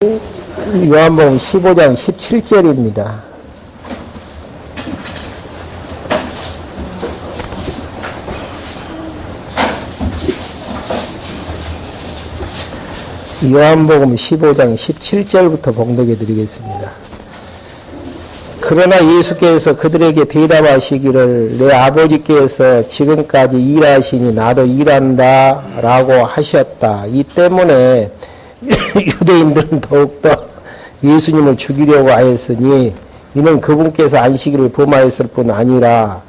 요한복음 15장 17절입니다. 요한복음 15장 17절부터 봉독해 드리겠습니다. 그러나 예수께서 그들에게 대답하시기를 내 아버지께서 지금까지 일하시니 나도 일한다 라고 하셨다. 이 때문에 유대인들은 더욱더 예수님을 죽이려고 하였으니 이는 그분께서 안식일을 범하였을 뿐 아니라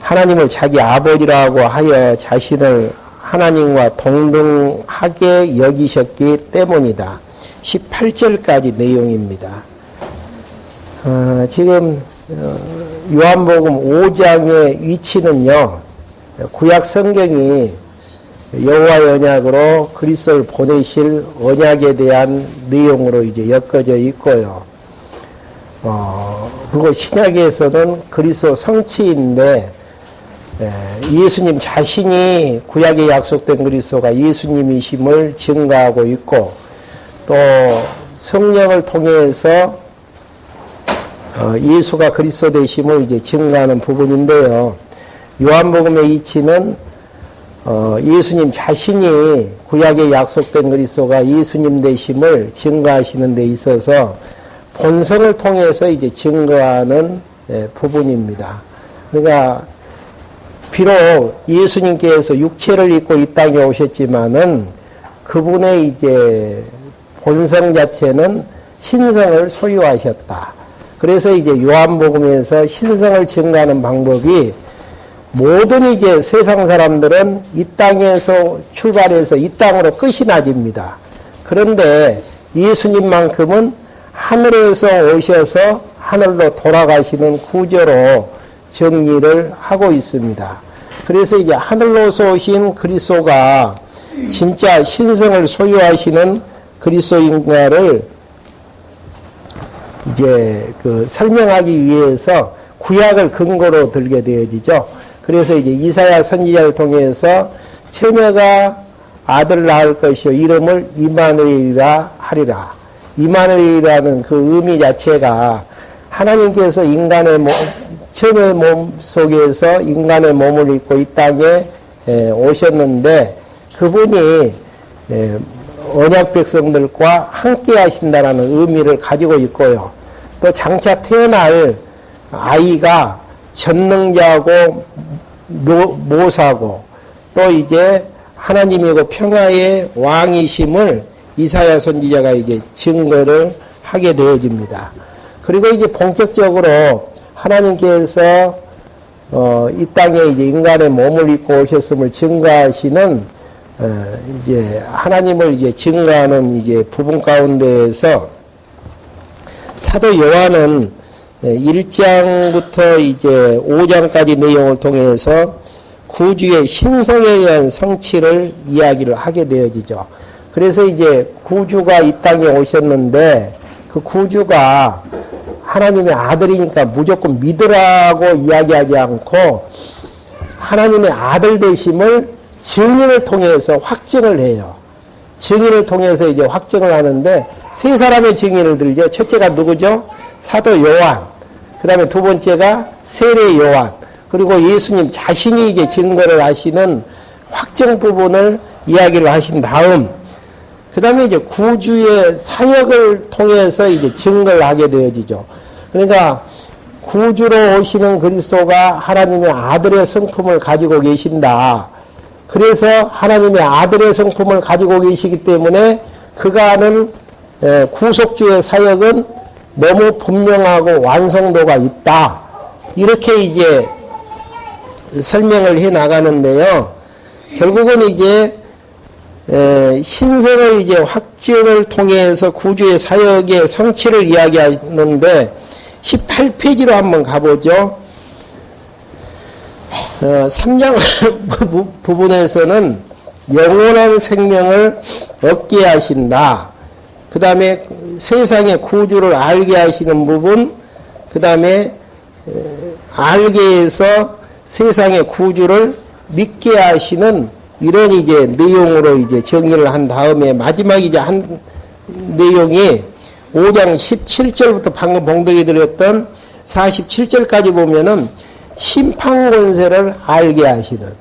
하나님을 자기 아버지라고 하여 자신을 하나님과 동등하게 여기셨기 때문이다. 18절까지 내용입니다. 지금 요한복음 5장의 위치는요, 구약 성경이 여호와의 언약으로 그리스도를 보내실 언약에 대한 내용으로 이제 엮어져 있고요. 그리고 신약에서는 그리스도 성취인데 예수님 자신이 구약에 약속된 그리스도가 예수님이심을 증거하고 있고, 또 성령을 통해서 예수가 그리스도 되심을 이제 증거하는 부분인데요. 요한복음의 이치는 예수님 자신이 구약에 약속된 그리스도가 예수님 되심을 증거하시는 데 있어서 본성을 통해서 이제 증거하는 부분입니다. 그러니까 비록 예수님께서 육체를 입고 이 땅에 오셨지만은 그분의 이제 본성 자체는 신성을 소유하셨다. 그래서 이제 요한복음에서 신성을 증거하는 방법이 모든 이제 세상 사람들은 이 땅에서 출발해서 이 땅으로 끝이 나집니다. 그런데 예수님만큼은 하늘에서 오셔서 하늘로 돌아가시는 구조로 정리를 하고 있습니다. 그래서 이제 하늘로서 오신 그리스도가 진짜 신성을 소유하시는 그리스도인가를 이제 설명하기 위해서 구약을 근거로 들게 되어지죠. 그래서 이제 이사야 선지자를 통해서 처녀가 아들 낳을 것이요 이름을 이마누엘이라 하리라. 이마누엘이라는 그 의미 자체가 하나님께서 인간의 처녀의 몸 속에서 인간의 몸을 입고 이 땅에 오셨는데 그분이 언약 백성들과 함께 하신다라는 의미를 가지고 있고요. 또 장차 태어날 아이가 전능자고 모사고 또 이제 하나님이고 평화의 왕이심을 이사야 선지자가 이제 증거를 하게 되어집니다. 그리고 이제 본격적으로 하나님께서 이 땅에 이제 인간의 몸을 입고 오셨음을 증거하시는 이제 하나님을 이제 증거하는 이제 부분 가운데에서 사도 요한은 1장부터 이제 5장까지 내용을 통해서 구주의 신성에 의한 성취를 이야기를 하게 되어지죠. 그래서 이제 구주가 이 땅에 오셨는데 그 구주가 하나님의 아들이니까 무조건 믿으라고 이야기하지 않고 하나님의 아들 되심을 증인을 통해서 확증을 해요. 증인을 통해서 이제 확증을 하는데 세 사람의 증인을 들죠. 첫째가 누구죠? 사도 요한. 그 다음에 두 번째가 세례 요한. 그리고 예수님 자신이 이제 증거를 하시는 확증 부분을 이야기를 하신 다음, 그 다음에 이제 구주의 사역을 통해서 이제 증거를 하게 되어지죠. 그러니까 구주로 오시는 그리스도가 하나님의 아들의 성품을 가지고 계신다. 그래서 하나님의 아들의 성품을 가지고 계시기 때문에 그가 하는 구속주의 사역은 너무 분명하고 완성도가 있다. 이렇게 이제 설명을 해 나가는데요. 결국은 이제 신성을 이제 확증을 통해서 구주의 사역의 성취를 이야기하는데 18페이지로 한번 가보죠. 3장 부분에서는 영원한 생명을 얻게 하신다. 그 다음에 세상의 구주를 알게 하시는 부분, 그 다음에 알게 해서 세상의 구주를 믿게 하시는 이런 이제 내용으로 이제 정리를 한 다음에 마지막 이제 한 내용이 5장 17절부터 방금 봉독해 드렸던 47절까지 보면은 심판 권세를 알게 하시는,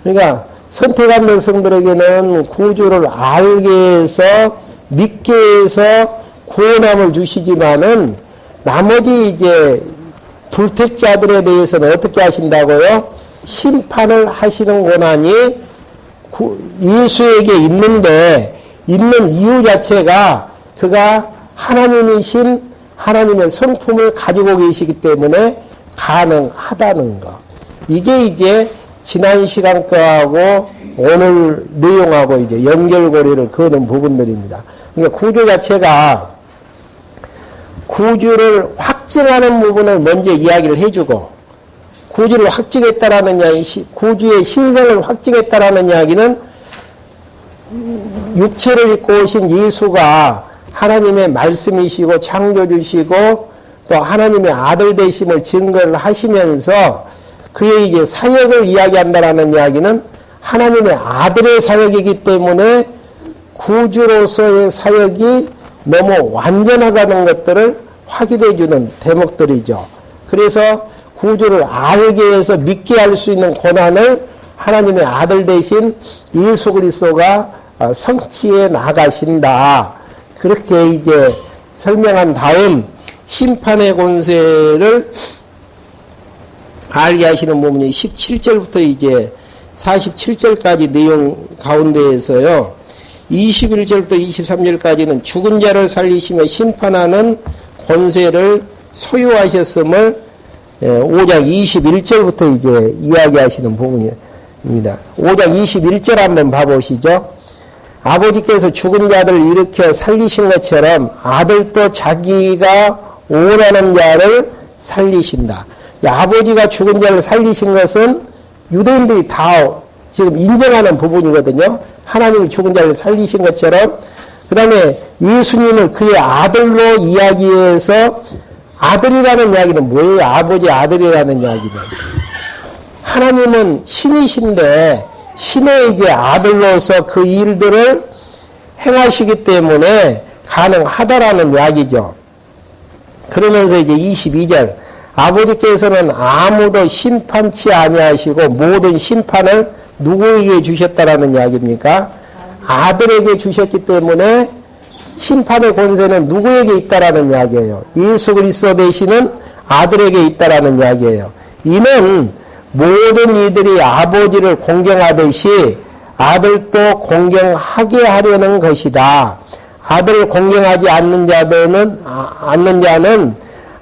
그러니까 선택한 백성들에게는 구주를 알게 해서 믿게 해서 구원함을 주시지만은 나머지 이제 불택자들에 대해서는 어떻게 하신다고요? 심판을 하시는 권한이 예수에게 있는데, 있는 이유 자체가 그가 하나님이신 하나님의 성품을 가지고 계시기 때문에 가능하다는 것. 이게 이제 지난 시간 거하고 오늘 내용하고 이제 연결고리를 그는 부분들입니다. 그러니까 구주 자체가 구주를 확증하는 부분을 먼저 이야기를 해주고, 구주를 확증했다라는 이야기, 구주의 신성을 확증했다라는 이야기는 육체를 입고 오신 예수가 하나님의 말씀이시고 창조주시고 또 하나님의 아들 되심을 증거를 하시면서 그의 이제 사역을 이야기한다라는 이야기는 하나님의 아들의 사역이기 때문에 구주로서의 사역이 너무 완전하다는 것들을 확인해 주는 대목들이죠. 그래서 구주를 알게 해서 믿게 할 수 있는 권한을 하나님의 아들 되신 예수 그리스도가 성취해 나가신다. 그렇게 이제 설명한 다음 심판의 권세를 알게 하시는 부분이 17절부터 이제 47절까지 내용 가운데에서요. 21절부터 23절까지는 죽은 자를 살리시며 심판하는 권세를 소유하셨음을 5장 21절부터 이제 이야기하시는 부분입니다. 5장 21절 한번 봐보시죠. 아버지께서 죽은 자들을 일으켜 살리신 것처럼 아들도 자기가 원하는 자를 살리신다. 아버지가 죽은 자를 살리신 것은 유대인들이 다 지금 인정하는 부분이거든요. 하나님이 죽은 자를 살리신 것처럼, 그 다음에 예수님을 그의 아들로 이야기해서, 아들이라는 이야기는 뭐예요? 아버지 아들이라는 이야기는. 하나님은 신이신데 신의 이제 아들로서 그 일들을 행하시기 때문에 가능하다라는 이야기죠. 그러면서 이제 22절, 아버지께서는 아무도 심판치 아니하시고 모든 심판을 누구에게 주셨다라는 이야기입니까? 아들에게 주셨기 때문에 심판의 권세는 누구에게 있다라는 이야기예요. 예수 그리스도 되시는 아들에게 있다라는 이야기예요. 이는 모든 이들이 아버지를 공경하듯이 아들도 공경하게 하려는 것이다. 아들을 공경하지 않는 자는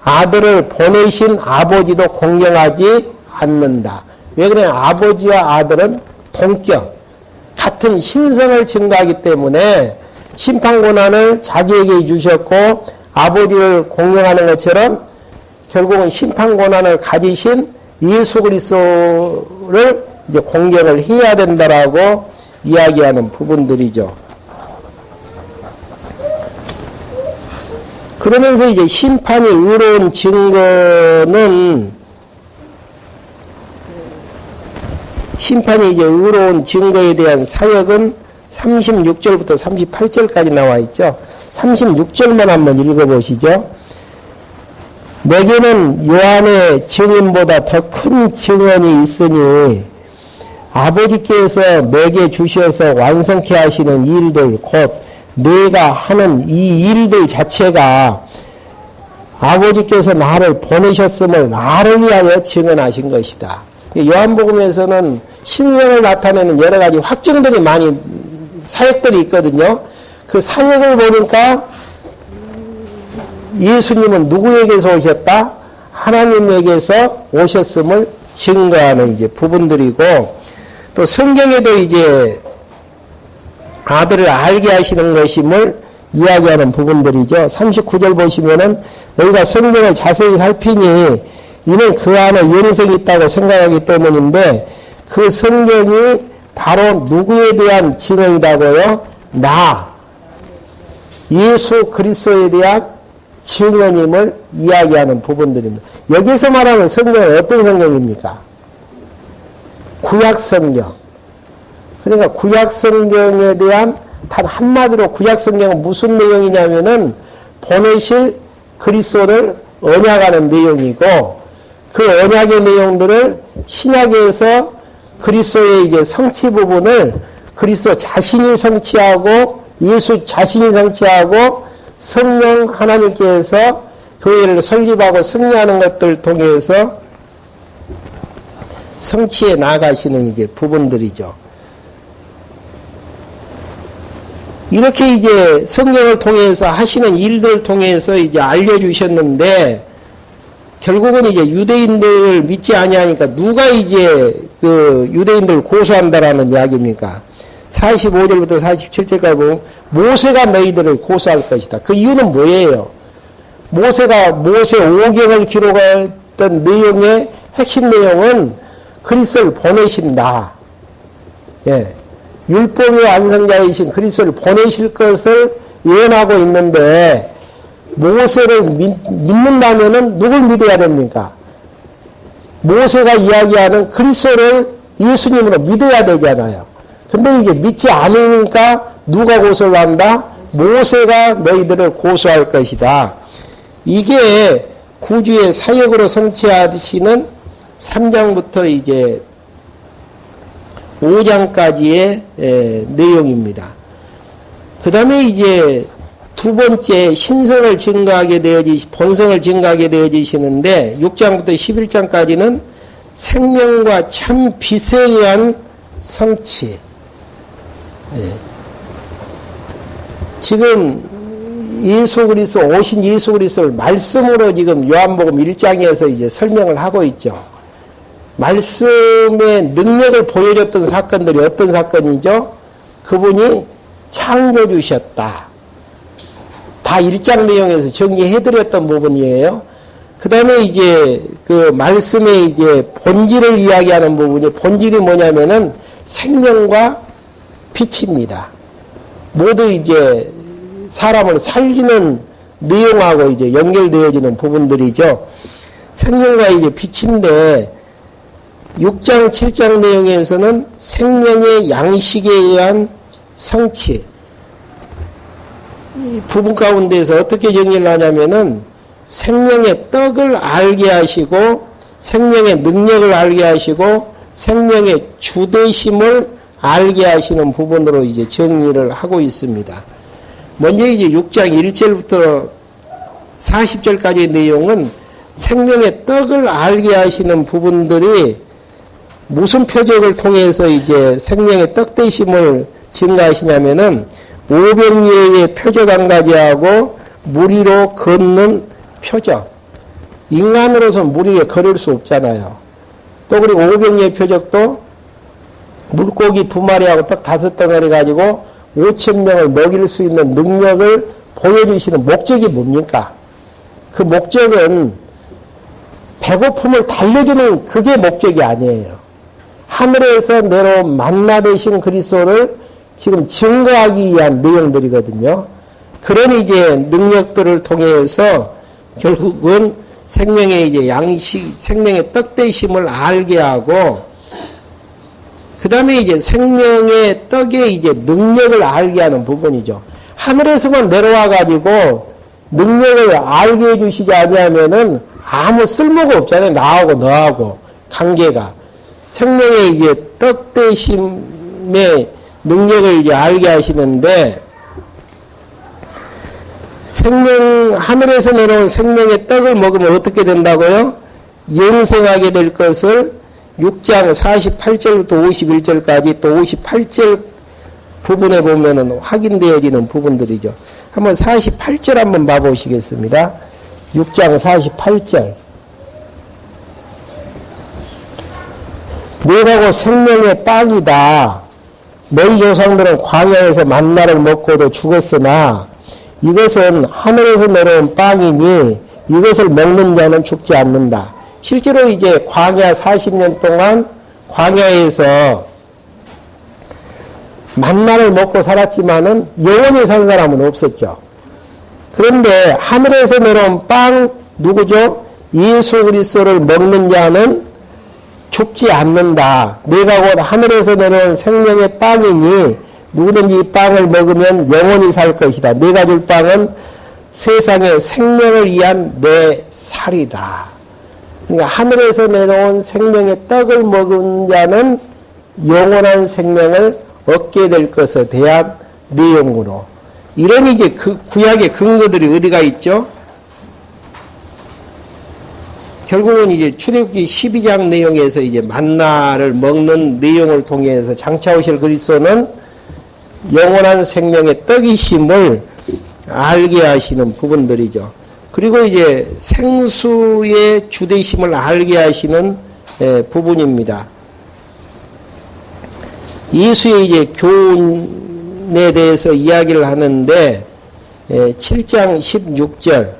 아들을 보내신 아버지도 공경하지 않는다. 왜 그래요? 아버지와 아들은 동격, 같은 신성을 증거하기 때문에 심판 권한을 자기에게 주셨고, 아버지를 공경하는 것처럼 결국은 심판 권한을 가지신 예수 그리스도를 이제 공경을 해야 된다라고 이야기하는 부분들이죠. 그러면서 이제 심판이 의로운 증거는, 심판이 이제 의로운 증거에 대한 사역은 36절부터 38절까지 나와 있죠. 36절만 한번 읽어보시죠. 내게는 요한의 증인보다 더 큰 증언이 있으니 아버지께서 내게 주셔서 완성케 하시는 일들, 곧 내가 하는 이 일들 자체가 아버지께서 나를 보내셨음을 나를 위하여 증언하신 것이다. 요한복음에서는 신성을 나타내는 여러 가지 확증들이 많이, 사역들이 있거든요. 그 사역을 보니까 예수님은 누구에게서 오셨다? 하나님에게서 오셨음을 증거하는 이제 부분들이고, 또 성경에도 이제 아들을 알게 하시는 것임을 이야기하는 부분들이죠. 39절 보시면은 너희가 성경을 자세히 살피니 이는 그 안에 영생이 있다고 생각하기 때문인데, 그 성경이 바로 누구에 대한 증언이라고요? 나, 예수 그리스도에 대한 증언임을 이야기하는 부분들입니다. 여기서 말하는 성경은 어떤 성경입니까? 구약 성경. 그러니까 구약 성경에 대한 단 한마디로 구약 성경은 무슨 내용이냐면은 보내실 그리스도를 언약하는 내용이고 그 언약의 내용들을 신약에서 그리스도의 이제 성취 부분을 그리스도 자신이 성취하고 예수 자신이 성취하고 성령 하나님께서 교회를 설립하고 승리하는 것들을 통해서 성취해 나가시는 이제 부분들이죠. 이렇게 이제 성경을 통해서 하시는 일들을 통해서 이제 알려주셨는데 결국은 이제 유대인들을 믿지 아니하니까 누가 이제 그 유대인들을 고소한다라는 이야기입니까? 45절부터 47절까지 보면 모세가 너희들을 고소할 것이다. 그 이유는 뭐예요? 모세가 모세 5경을 기록했던 내용의 핵심 내용은 그리스도를 보내신다. 예. 율법의 완성자이신 그리스도를 보내실 것을 예언하고 있는데 모세를 믿는다면은 누굴 믿어야 됩니까? 모세가 이야기하는 그리스도를 예수님으로 믿어야 되잖아요. 근데 이게 믿지 않으니까 누가 고소를 한다? 모세가 너희들을 고소할 것이다. 이게 구주의 사역으로 성취하시는 3장부터 이제 5장까지의 내용입니다. 그 다음에 이제 두 번째 신성을 증가하게 본성을 증가하게 되어지시는데 6장부터 11장까지는 생명과 참 빛에 의한 성취. 지금 예수 그리스도 오신 예수 그리스도를 말씀으로 지금 요한복음 1장에서 이제 설명을 하고 있죠. 말씀의 능력을 보여줬던 사건들이 어떤 사건이죠? 그분이 창조주셨다. 다 1장 내용에서 정리해드렸던 부분이에요. 그 다음에 이제 그 말씀의 이제 본질을 이야기하는 부분이 본질이 뭐냐면은 생명과 빛입니다. 모두 이제 사람을 살리는 내용하고 이제 연결되어지는 부분들이죠. 생명과 이제 빛인데 6장, 7장 내용에서는 생명의 양식에 의한 성취. 이 부분 가운데서 어떻게 정리를 하냐면은 생명의 떡을 알게 하시고 생명의 능력을 알게 하시고 생명의 주되심을 알게 하시는 부분으로 이제 정리를 하고 있습니다. 먼저 이제 6장 1절부터 40절까지의 내용은 생명의 떡을 알게 하시는 부분들이 무슨 표적을 통해서 이제 생명의 떡 되심을 증가하시냐면은 오병이어의 표적 한 가지하고 물 위로 걷는 표적. 인간으로서 물 위에 걸을 수 없잖아요. 또 그리고 오병이어의 표적도 물고기 2마리하고 떡 5덩어리 가지고 5,000명을 먹일 수 있는 능력을 보여주시는 목적이 뭡니까? 그 목적은 배고픔을 달래주는 그게 목적이 아니에요. 하늘에서 내려온 만나 되신 그리스도를 지금 증거하기 위한 내용들이거든요. 그런 이제 능력들을 통해서 결국은 생명의 이제 양식, 생명의 떡 되심을 알게 하고, 그 다음에 이제 생명의 떡의 이제 능력을 알게 하는 부분이죠. 하늘에서만 내려와가지고 능력을 알게 해주시지 아니하면은 아무 쓸모가 없잖아요. 나하고 너하고 관계가. 생명의 이제 떡 되심의 능력을 이제 알게 하시는데, 하늘에서 내려온 생명의 떡을 먹으면 어떻게 된다고요? 영생하게 될 것을 6장 48절부터 51절까지 또 58절 부분에 보면은 확인되어지는 부분들이죠. 한번 48절 한번 봐보시겠습니다. 6장 48절. 내가 곧 생명의 빵이다. 너희 조상들은 광야에서 만나를 먹고도 죽었으나 이것은 하늘에서 내려온 빵이니 이것을 먹는 자는 죽지 않는다. 실제로 이제 광야 40년 동안 광야에서 만나를 먹고 살았지만은 영원히 산 사람은 없었죠. 그런데 하늘에서 내려온 빵 누구죠? 예수 그리스도를 먹는 자는 죽지 않는다. 내가 곧 하늘에서 내려온 생명의 빵이니 누구든지 이 빵을 먹으면 영원히 살 것이다. 내가 줄 빵은 세상의 생명을 위한 내 살이다. 그러니까 하늘에서 내려온 생명의 떡을 먹은 자는 영원한 생명을 얻게 될 것에 대한 내용으로, 이런 이제 그 구약의 근거들이 어디가 있죠? 결국은 이제 출애굽기 12장 내용에서 이제 만나를 먹는 내용을 통해서 장차 오실 그리스도는 영원한 생명의 떡이심을 알게 하시는 부분들이죠. 그리고 이제 생수의 주되심을 알게 하시는 부분입니다. 예수의 이제 교훈에 대해서 이야기를 하는데 7장 16절,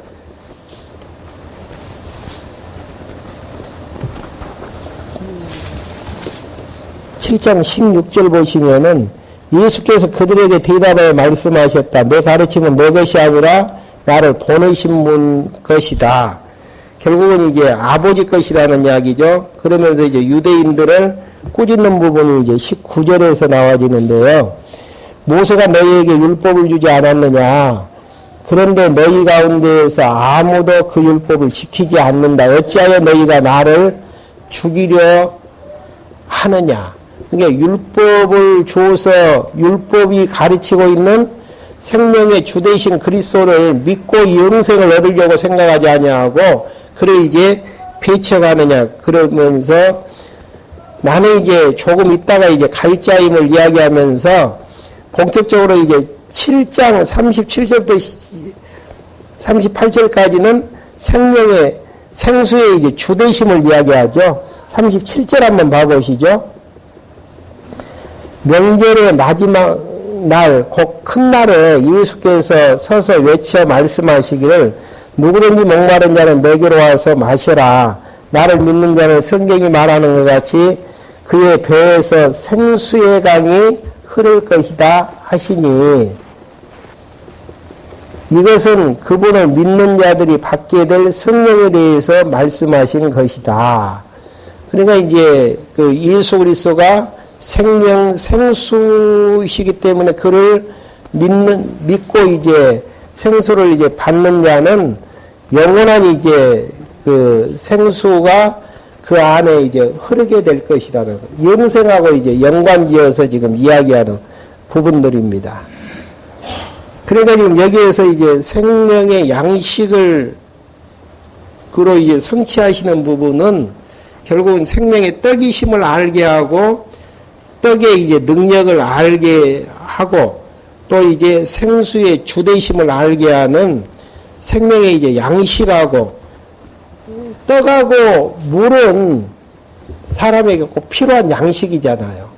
보시면은 예수께서 그들에게 대답하여 말씀하셨다. 내 가르침은 내 것이 아니라 나를 보내신 분 것이다. 결국은 이제 아버지 것이라는 이야기죠. 그러면서 이제 유대인들을 꾸짖는 부분이 이제 19절에서 나와지는데요. 모세가 너희에게 율법을 주지 않았느냐? 그런데 너희 가운데에서 아무도 그 율법을 지키지 않는다. 어찌하여 너희가 나를 죽이려 하느냐? 그러니까 율법을 줘서 율법이 가르치고 있는 생명의 주되신 그리스도를 믿고 영생을 얻으려고 생각하지 아니하고 그를 이제 배척하느냐. 그러면서 나는 이제 조금 있다가 이제 갈자임을 이야기하면서 본격적으로 이제 7장 37절부터 38절까지는 생수의 이제 주되심을 이야기하죠. 37절 한번 봐보시죠. 명절의 마지막 날, 곧 큰 날에 예수께서 서서 외쳐 말씀하시기를 누구든지 목마른 자는 내게로 와서 마셔라. 나를 믿는 자는 성경이 말하는 것 같이 그의 배에서 생수의 강이 흐를 것이다 하시니, 이것은 그분을 믿는 자들이 받게 될 성령에 대해서 말씀하신 것이다. 그러니까 이제 그 예수 그리스도가 생수이시기 때문에 그를 믿고 이제 생수를 이제 받는 자는 영원한 이제 그 생수가 그 안에 이제 흐르게 될 것이라는, 영생하고 이제 연관지어서 지금 이야기하는 부분들입니다. 그러니까 지금 여기에서 이제 생명의 양식을 그로 이제 성취하시는 부분은 결국은 생명의 떡이심을 알게 하고 떡의 이제 능력을 알게 하고 또 이제 생수의 주되심을 알게 하는 생명의 이제 양식하고, 떡하고 물은 사람에게 꼭 필요한 양식이잖아요.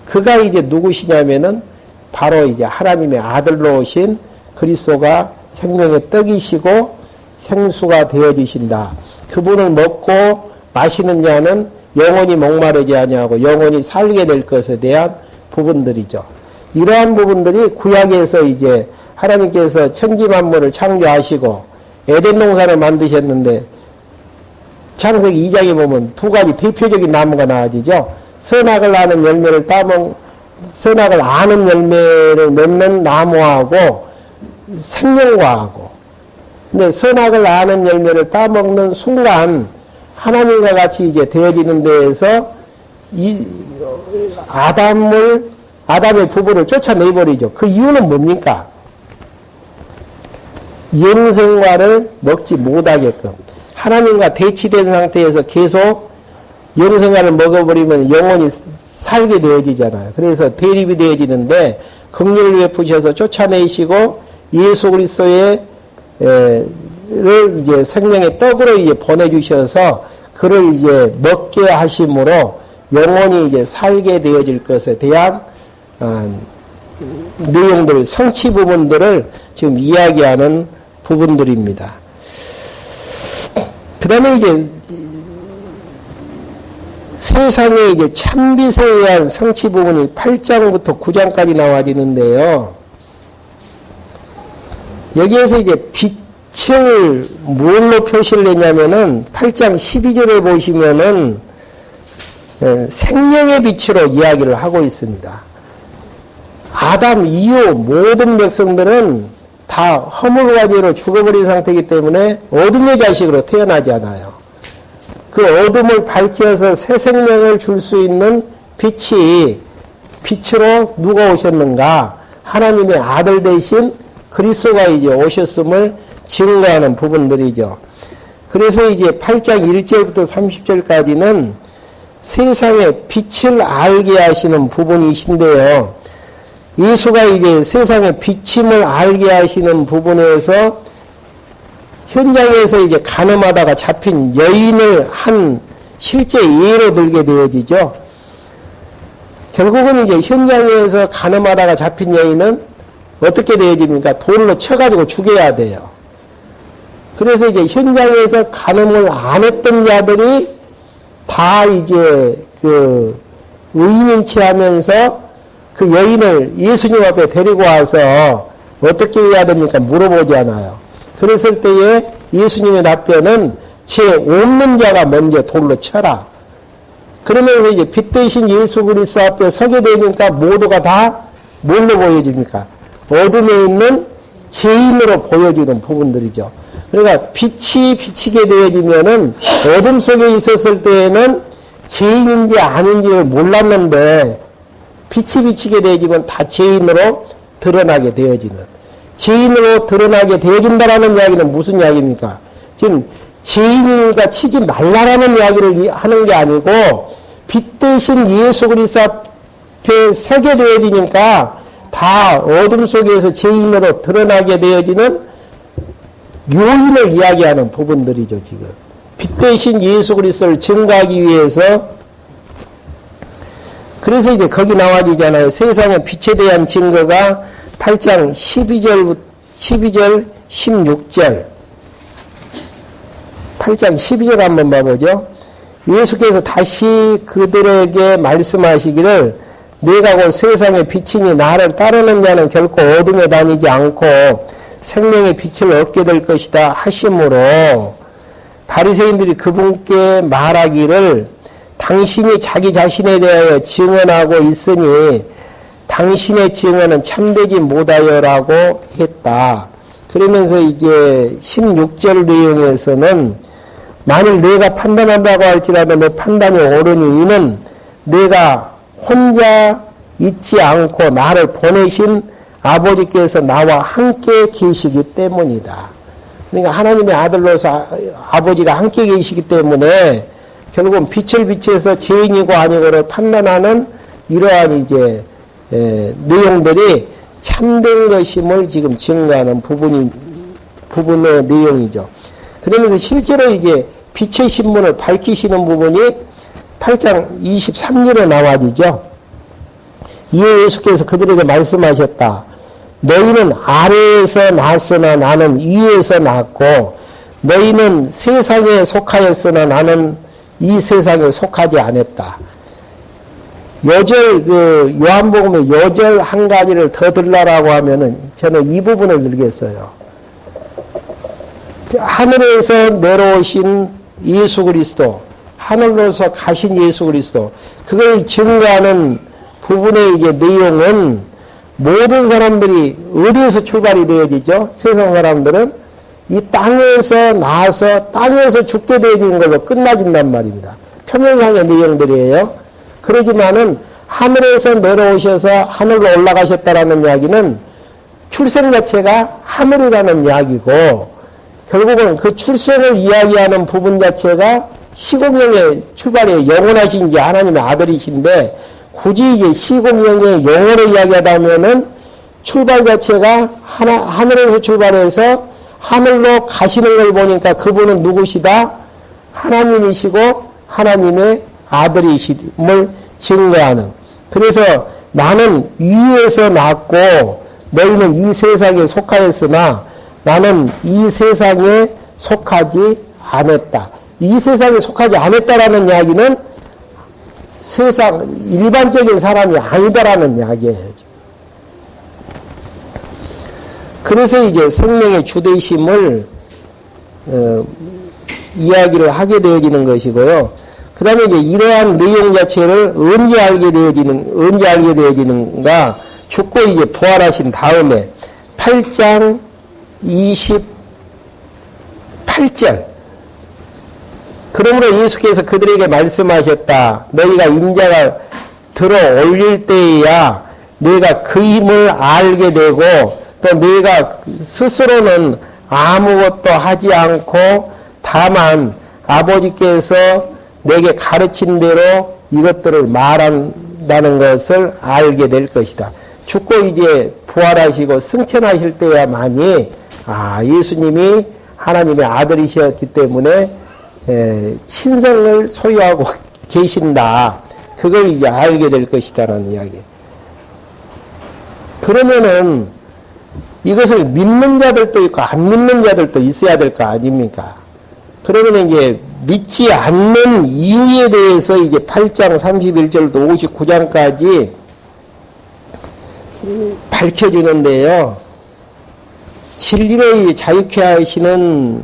그가 이제 누구시냐면은 바로 이제 하나님의 아들로 오신 그리스도가 생명의 떡이시고 생수가 되어지신다. 그분을 먹고 마시는 자는 영원히 목마르지 아니하고 영원히 살게 될 것에 대한 부분들이죠. 이러한 부분들이 구약에서 이제 하나님께서 천지 만물을 창조하시고 에덴 동산을 만드셨는데 창세기 2장에 보면 두 가지 대표적인 나무가 나와지죠. 선악을 아는 열매를 선악을 아는 열매를 맺는 나무하고 생명과하고, 근데 선악을 아는 열매를 따먹는 순간 하나님과 같이 이제 되어지는 데에서 이 아담의 부부를 쫓아내버리죠. 그 이유는 뭡니까? 영생과를 먹지 못하게끔 하나님과 대치된 상태에서 계속 영생과를 먹어버리면 영원히 살게 되어지잖아요. 그래서 대립이 되어지는데 긍휼을 베푸셔서 쫓아내시고 예수 그리스도의 를 이제 생명의 떡으로 이제 보내주셔서 그를 이제 먹게 하심으로 영원히 이제 살게 되어질 것에 대한 내용들, 성취 부분들을 지금 이야기하는 부분들입니다. 그 다음에 이제 세상에 이제 참빛에 의한 성취 부분이 8장부터 9장까지 나와지는데요. 여기에서 이제 빛을 뭘로 표시를 했냐면은 8장 12절에 보시면은 생명의 빛으로 이야기를 하고 있습니다. 아담 이후 모든 백성들은 다 허물과비로 죽어버린 상태이기 때문에 어둠의 자식으로 태어나지 않아요. 그 어둠을 밝혀서 새 생명을 줄 수 있는 빛이 빛으로 누가 오셨는가? 하나님의 아들 대신 그리스도가 이제 오셨음을 증거하는 부분들이죠. 그래서 이제 8장 1절부터 30절까지는 세상의 빛을 알게 하시는 부분이신데요. 예수가 이제 세상의 빛임을 알게 하시는 부분에서 현장에서 이제 간음하다가 잡힌 여인을 한 실제 예로 들게 되어지죠. 결국은 이제 현장에서 간음하다가 잡힌 여인은 어떻게 되어집니까? 돌로 쳐가지고 죽여야 돼요. 그래서 이제 현장에서 간음을 안 했던 자들이 다 이제 그 의인치 하면서 그 여인을 예수님 앞에 데리고 와서 어떻게 해야 됩니까? 물어보지 않아요. 그랬을 때에 예수님의 답변은 죄 없는 자가 먼저 돌로 쳐라. 그러면서 이제 빛 대신 예수 그리스도 앞에 서게 되니까 모두가 다 뭘로 보여집니까? 어둠에 있는 죄인으로 보여주는 부분들이죠. 그러니까 빛이 비치게 되어지면은 어둠 속에 있었을 때에는 죄인인지 아닌지를 몰랐는데 빛이 비치게 되어지면 다 죄인으로 드러나게 되어지는, 죄인으로 드러나게 되어진다라는 이야기는 무슨 이야기입니까? 지금 죄인이니까 치지 말라라는 이야기를 하는 게 아니고 빛 대신 예수 그리스도 앞에 서게 되어지니까 다 어둠 속에서 죄인으로 드러나게 되어지는 요인을 이야기하는 부분들이죠. 지금 빛 대신 예수 그리스도를 증거하기 위해서. 그래서 이제 거기 나와지잖아요. 세상의 빛에 대한 증거가 8장 12절 16절 8장 12절 한번 봐보죠. 예수께서 다시 그들에게 말씀하시기를 내가 곧 세상의 빛이니 나를 따르는 자는 결코 어둠에 다니지 않고 생명의 빛을 얻게 될 것이다 하심으로 바리새인들이 그분께 말하기를 당신이 자기 자신에 대하여 증언하고 있으니 당신의 증언은 참되지 못하여라고 했다. 그러면서 이제 16절 내용에서는 만일 내가 판단한다고 할지라도 내 판단이 옳으니 이는 내가 혼자 있지 않고 나를 보내신 아버지께서 나와 함께 계시기 때문이다. 그러니까 하나님의 아들로서 아버지가 함께 계시기 때문에 결국은 빛을 비춰서 죄인이고 아니고를 판단하는 이러한 이제 내용들이 참된 것임을 지금 증거하는 부분의 내용이죠. 그러면서 실제로 이제 빛의 신문을 밝히시는 부분이 8장 23절에 나와지죠. 이에 예수께서 그들에게 말씀하셨다. 너희는 아래에서 났으나 나는 위에서 났고 너희는 세상에 속하였으나 나는 이 세상에 속하지 않았다. 요절, 요한복음의 요절 한 가지를 더 들라라고 하면은 저는 이 부분을 들겠어요. 하늘에서 내려오신 예수 그리스도, 하늘로서 가신 예수 그리스도, 그걸 증거하는 부분의 이제 내용은 모든 사람들이 어디에서 출발이 되어지죠? 세상 사람들은 이 땅에서 나와서 땅에서 죽게 되어지는 걸로 끝나진단 말입니다. 표면상의 내용들이에요. 그러지만은 하늘에서 내려오셔서 하늘로 올라가셨다라는 이야기는 출생 자체가 하늘이라는 이야기고 결국은 그 출생을 이야기하는 부분 자체가 시공령의 출발에 영원하신 이제 하나님의 아들이신데 굳이 이제 시공령의 영원을 이야기하다면은 출발 자체가 하늘에서 출발해서 하늘로 가시는 걸 보니까 그분은 누구시다? 하나님이시고 하나님의 아들이심을 증거하는. 그래서 나는 위에서 났고 너희는 이 세상에 속하였으나 나는 이 세상에 속하지 않았다. 이 세상에 속하지 않았다라는 이야기는 세상 일반적인 사람이 아니다라는 이야기예요. 그래서 이제 생명의 주되심을 이야기를 하게 되어지는 것이고요. 그 다음에 이제 이러한 내용 자체를 언제 알게 되어지는가? 죽고 이제 부활하신 다음에 8장 28절. 그러므로 예수께서 그들에게 말씀하셨다. 너희가 인자가 들어 올릴 때에야 너희가 그 힘을 알게 되고 또 너희가 스스로는 아무것도 하지 않고 다만 아버지께서 내게 가르친 대로 이것들을 말한다는 것을 알게 될 것이다. 죽고 이제 부활하시고 승천하실 때야만이 예수님이 하나님의 아들이셨기 때문에 신성을 소유하고 계신다. 그걸 이제 알게 될 것이다라는 이야기. 그러면은 이것을 믿는 자들도 있고 안 믿는 자들도 있어야 될 거 아닙니까? 그러면 이제 믿지 않는 이유에 대해서 이제 8장 31절도 59장까지 밝혀주는데요. 진리로 자유케 하시는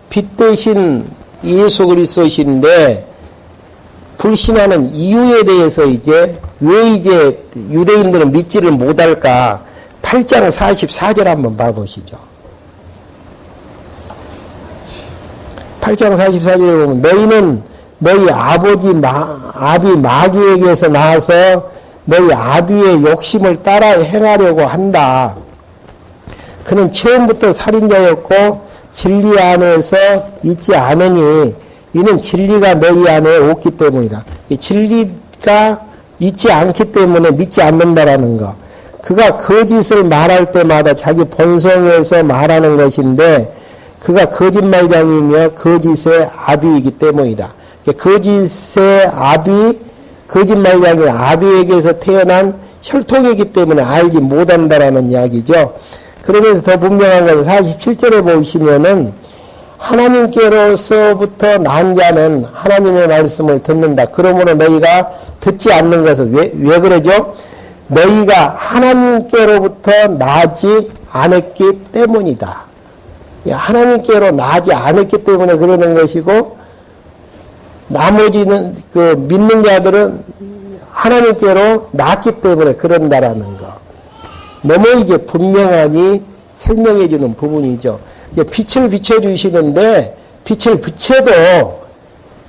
빛 대신 예수 그리스도이신데 불신하는 이유에 대해서 이제 왜 이제 유대인들은 믿지를 못할까? 8장 44절 한번 봐보시죠. 8장 44절에 보면 너희는 너희 아비 마귀에게서 나와서 너희 아비의 욕심을 따라 행하려고 한다. 그는 처음부터 살인자였고 진리 안에서 있지 않으니 이는 진리가 너희 안에 없기 때문이다. 진리가 있지 않기 때문에 믿지 않는다라는 거. 그가 거짓을 말할 때마다 자기 본성에서 말하는 것인데 그가 거짓말장이며 거짓의 아비이기 때문이다. 거짓의 아비, 거짓말장이 아비에게서 태어난 혈통이기 때문에 알지 못한다라는 이야기죠. 그러면서 더 분명한 것은 47절에 보시면은 하나님께로서부터 난 자는 하나님의 말씀을 듣는다. 그러므로 너희가 듣지 않는 것은 왜 그러죠? 너희가 하나님께로부터 나지 않았기 때문이다. 하나님께로 나지 않았기 때문에 그러는 것이고 나머지는 그 믿는 자들은 하나님께로 났기 때문에 그런다라는 거. 너무 이제 분명하니 설명해 주는 부분이죠. 빛을 비춰주시는데 빛을 비춰도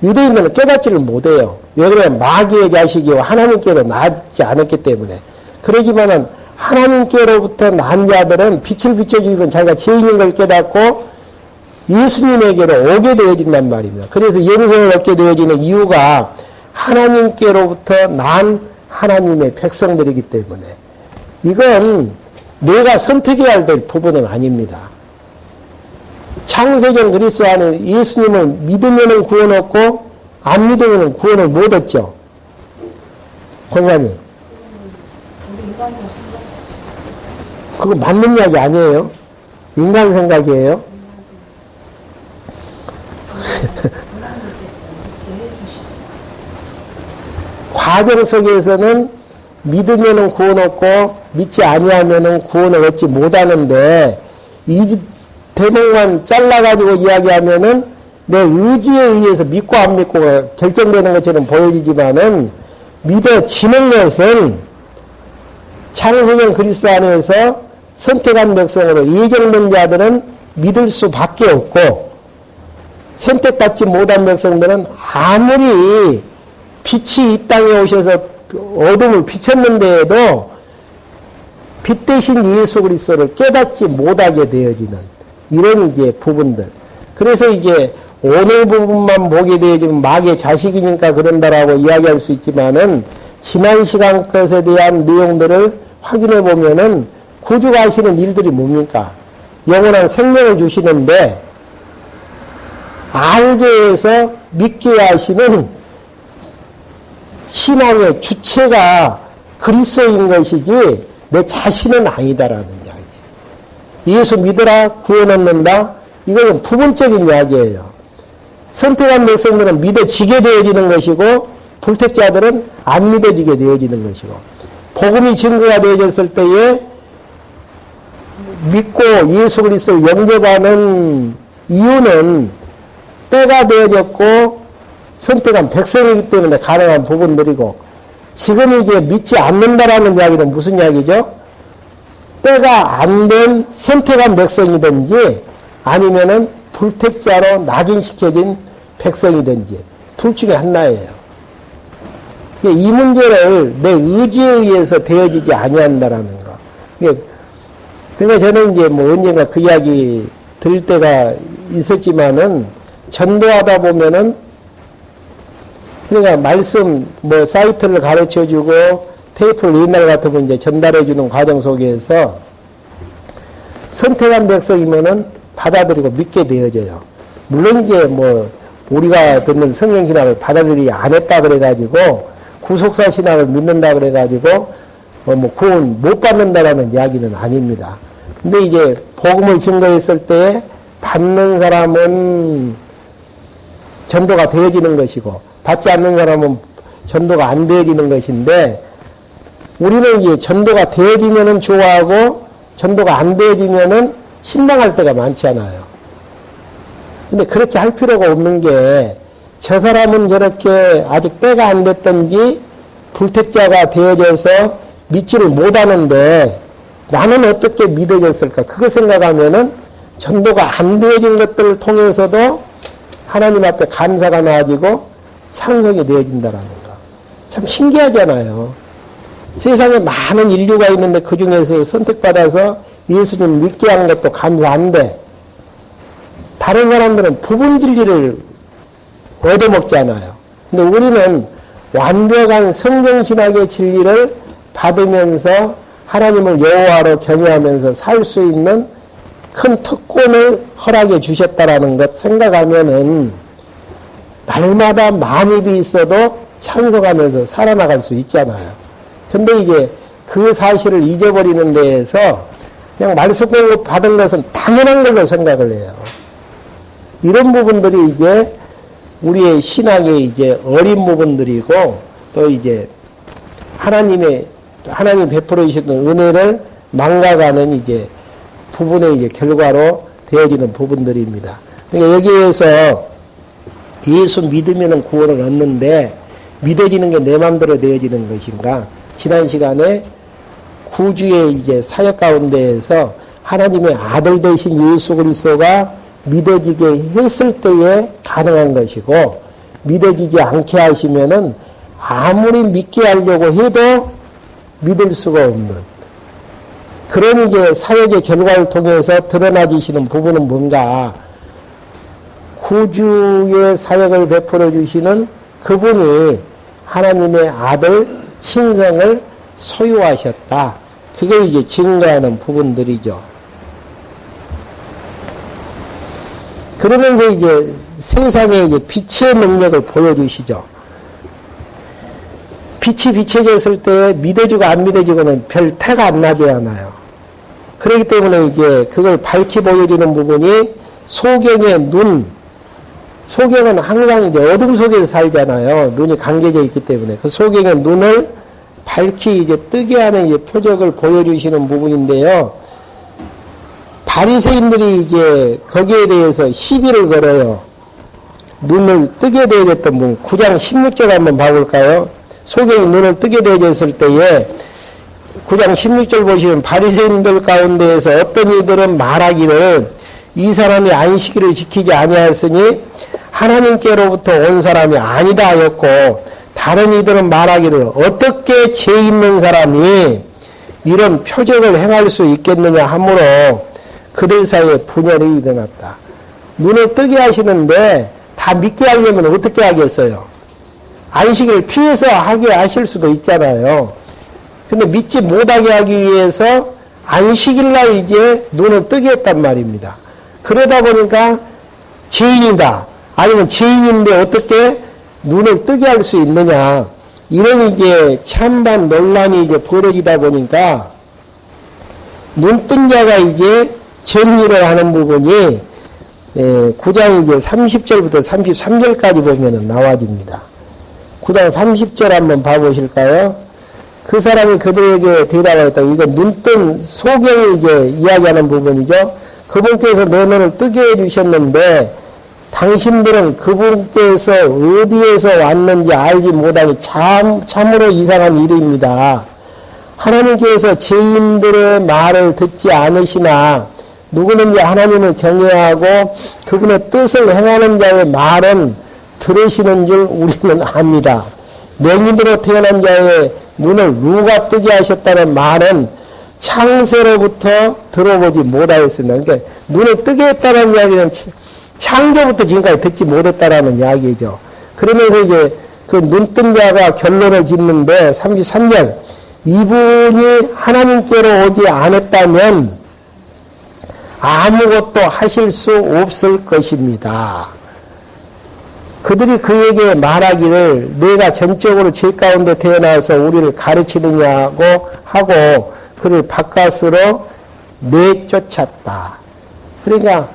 유대인들은 깨닫지를 못해요. 왜 그러냐면 마귀의 자식이고 하나님께로 나지 않았기 때문에. 그러지만은 하나님께로부터 난 자들은 빛을 비춰주시면 자기가 죄인인 걸 깨닫고 예수님에게로 오게 되어진단 말입니다. 그래서 영생을 얻게 되어지는 이유가 하나님께로부터 난 하나님의 백성들이기 때문에. 이건 내가 선택해야 될 부분은 아닙니다. 창세전 그리스도 안에 예수님을 믿으면 구원 얻고 안 믿으면 구원을 못 얻죠. 권사님. 그거 맞는 이야기 아니에요. 인간 생각이에요. 과정 속에서는 믿으면 구원 얻고 믿지 아니하면 구원을 얻지 못하는데 이 대목만 잘라가지고 이야기하면은 내 의지에 의해서 믿고 안 믿고가 결정되는 것처럼 보여지지만은 믿어지는 것은 창세전 그리스도 안에서 선택한 백성으로 예정된 자들은 믿을 수밖에 없고 선택받지 못한 백성들은 아무리 빛이 이 땅에 오셔서 어둠을 비쳤는데도 빛 대신 예수 그리스도를 깨닫지 못하게 되어지는 이런 이제 부분들. 그래서 이제 오늘 부분만 보게 되어지면 마귀의 자식이니까 그런다라고 이야기할 수 있지만은 지난 시간 것에 대한 내용들을 확인해 보면은 구주가 하시는 일들이 뭡니까? 영원한 생명을 주시는데 알게 해서 믿게 하시는 신앙의 주체가 그리스도인 것이지 내 자신은 아니다라는 이야기. 예수 믿으라 구원 얻는다. 이거는 부분적인 이야기예요. 선택한 백성들은 믿어지게 되어지는 것이고 불택자들은 안 믿어지게 되어지는 것이고 복음이 증거가 되어졌을 때에 믿고 예수 그리스도를 영접하는 이유는 때가 되어졌고 선택한 백성이기 때문에 가능한 부분들이고 지금 이제 믿지 않는다라는 이야기는 무슨 이야기죠? 때가 안 된 선택한 백성이든지 아니면은 불택자로 낙인시켜진 백성이든지 둘 중에 하나예요. 이 문제를 내 의지에 의해서 되어지지 아니한다라는 거. 그러니까 저는 이제 뭐 언젠가 그 이야기 들을 때가 있었지만은 전도하다 보면은 그러니까 말씀 뭐 사이트를 가르쳐 주고 테이프를 옛날 같으면 이제 전달해 주는 과정 속에서 선택한 백성이면은 받아들이고 믿게 되어져요. 물론 이제 뭐 우리가 듣는 성경신학을 받아들이지 안 했다 그래가지고 구속사 신학을 믿는다 그래가지고 뭐 구원 못 받는다라는 이야기는 아닙니다. 근데 이제 복음을 증거했을 때 받는 사람은 전도가 되어지는 것이고 받지 않는 사람은 전도가 안 되어지는 것인데 우리는 이제 전도가 되어지면은 좋아하고 전도가 안 되어지면은 실망할 때가 많잖아요. 근데 그렇게 할 필요가 없는 게 저 사람은 저렇게 아직 때가 안 됐던지 불택자가 되어져서 믿지를 못하는데 나는 어떻게 믿어졌을까? 그거 생각하면은 전도가 안 되어진 것들을 통해서도 하나님 앞에 감사가 나아지고 찬송이 되어진다라는 거. 참 신기하잖아요. 세상에 많은 인류가 있는데 그 중에서 선택받아서 예수님 믿게 한 것도 감사한데 다른 사람들은 부분 진리를 얻어먹지 않아요. 근데 우리는 완벽한 성경신학의 진리를 받으면서 하나님을 여호와로 경외하면서 살 수 있는 큰 특권을 허락해 주셨다라는 것 생각하면은 날마다 만입이 있어도 찬송하면서 살아나갈 수 있잖아요. 근데 이제 그 사실을 잊어버리는 데에서 그냥 말씀 공부 받은 것은 당연한 걸로 생각을 해요. 이런 부분들이 이제 우리의 신앙의 이제 어린 부분들이고 또 이제 하나님 베풀어 주셨던 은혜를 망가가는 이제 부분의 이제 결과로 되어지는 부분들입니다. 그러니까 여기에서 예수 믿으면 구원을 얻는데 믿어지는 게 내 마음대로 되어지는 것인가? 지난 시간에 구주의 이제 사역 가운데에서 하나님의 아들 되신 예수 그리스도가 믿어지게 했을 때에 가능한 것이고 믿어지지 않게 하시면은 아무리 믿게 하려고 해도 믿을 수가 없는 그런 이제 사역의 결과를 통해서 드러나지시는 부분은 뭔가 구주의 사역을 베풀어 주시는 그분이 하나님의 아들 신성을 소유하셨다. 그게 이제 증거하는 부분들이죠. 그러면서 이제 세상에 이제 빛의 능력을 보여주시죠. 빛이 비춰졌을 때 믿어지고 안 믿어지고는 별 태가 안 나지 않아요. 그렇기 때문에 이제 그걸 밝히 보여주는 부분이 소경의 눈. 소경은 항상 이제 어둠 속에서 살잖아요. 눈이 감겨져 있기 때문에. 그 소경의 눈을 밝히 이제 뜨게 하는 이제 표적을 보여주시는 부분인데요. 바리새인들이 이제 거기에 대해서 시비를 걸어요. 눈을 뜨게 되어졌던 분. 9장 16절 한번 봐볼까요? 소경이 눈을 뜨게 되어졌을 때에 9장 16절 보시면 바리새인들 가운데에서 어떤 이들은 말하기를 이 사람이 안식일을 지키지 아니하였으니 하나님께로부터 온 사람이 아니다 하였고 다른 이들은 말하기를 어떻게 죄 있는 사람이 이런 표적을 행할 수 있겠느냐 하므로 그들 사이에 분열이 일어났다. 눈을 뜨게 하시는데 다 믿게 하려면 어떻게 하겠어요? 안식일을 피해서 하게 하실 수도 있잖아요. 근데 믿지 못하게 하기 위해서 안식일날 이제 눈을 뜨게 했단 말입니다. 그러다 보니까 죄인이다. 아니면 죄인인데 어떻게 눈을 뜨게 할 수 있느냐. 이런 이제 찬반 논란이 이제 벌어지다 보니까 눈뜬 자가 이제 정리를 하는 부분이 9장 이제 30절부터 33절까지 보면은 나와집니다. 9장 30절 한번 봐보실까요? 그 사람이 그들에게 대답하였다. 이거 눈뜬 소경이 이제 이야기하는 부분이죠. 그분께서 내 눈을 뜨게 해주셨는데 당신들은 그분께서 어디에서 왔는지 알지 못하니 참으로 이상한 일입니다. 하나님께서 죄인들의 말을 듣지 않으시나 누구는 이제 하나님을 경외하고 그분의 뜻을 행하는 자의 말은 들으시는 줄 우리는 압니다. 맹인으로 태어난 자의 눈을 누가 뜨게 하셨다는 말은 창세로부터 들어보지 못하였습니다. 그러니까 눈을 뜨게 했다는 이야기는 창조부터 지금까지 듣지 못했다라는 이야기죠. 그러면서 이제 그 눈뜬 자가 결론을 짓는데 33절 이분이 하나님께로 오지 않았다면 아무것도 하실 수 없을 것입니다. 그들이 그에게 말하기를 내가 전적으로 죄 가운데 태어나서 우리를 가르치느냐고 하고 그를 바깥으로 내쫓았다. 그러니까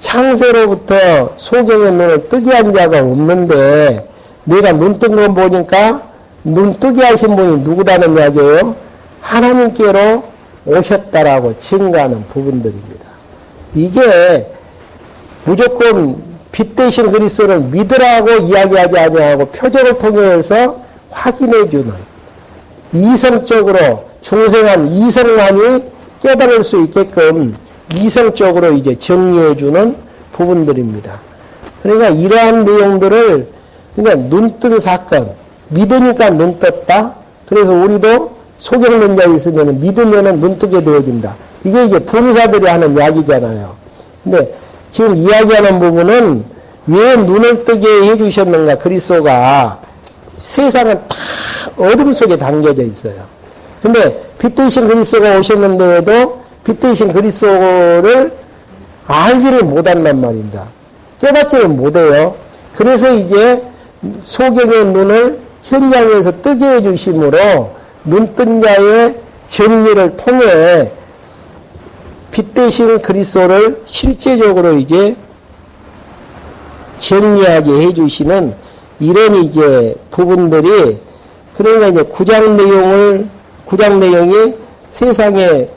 창세로부터 소경의 눈을 뜨게 한 자가 없는데 내가 눈 뜬 거 보니까 눈 뜨게 하신 분이 누구다는 이야기예요? 하나님께로 오셨다라고 증거하는 부분들입니다. 이게 무조건 빛 대신 그리스도를 믿으라고 이야기하지 아니하고 표적을 통해서 확인해주는 이성적으로 중생한 이성만이 깨달을 수 있게끔 이성적으로 이제 정리해주는 부분들입니다. 그러니까 이러한 내용들을 그러니까 눈뜬 사건 믿으니까 눈 떴다. 그래서 우리도 소경된 자 있으면 믿으면 눈 뜨게 되어진다. 이게 이제 부르사들이 하는 이야기잖아요. 근데 지금 이야기하는 부분은 왜 눈을 뜨게 해주셨는가? 그리스도가 세상은 다 어둠 속에 담겨져 있어요. 근데 빛 대신 그리스도가 오셨는데도 빛 대신 그리스도를 알지를 못한단 말입니다. 깨닫지를 못해요. 그래서 이제 소경의 눈을 현장에서 뜨게 해주심으로 눈뜬 자의 정리를 통해 빛 대신 그리스도를 실제적으로 이제 정리하게 해주시는 이런 이제 부분들이 그러니까 이제 구장 내용이 세상의